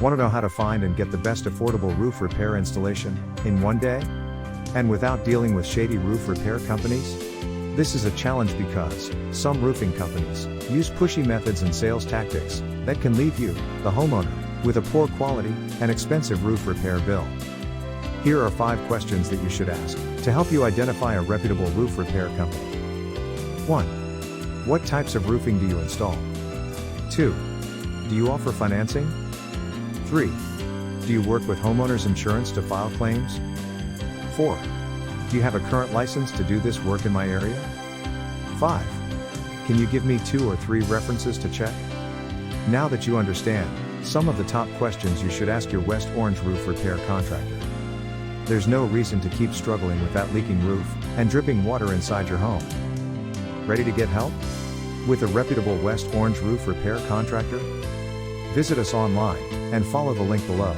Want to know how to find and get the best affordable roof repair installation in one day? And without dealing with shady roof repair companies? This is a challenge because some roofing companies use pushy methods and sales tactics that can leave you, the homeowner, with a poor quality and expensive roof repair bill. Here are 5 questions that you should ask to help you identify a reputable roof repair company. 1. What types of roofing do you install? 2. Do you offer financing? 3. Do you work with homeowners insurance to file claims? 4. Do you have a current license to do this work in my area? 5. Can you give me 2 or 3 references to check? Now that you understand some of the top questions you should ask your West Orange roof repair contractor, there's no reason to keep struggling with that leaking roof and dripping water inside your home. Ready to get help with a reputable West Orange roof repair contractor? Visit us online and follow the link below.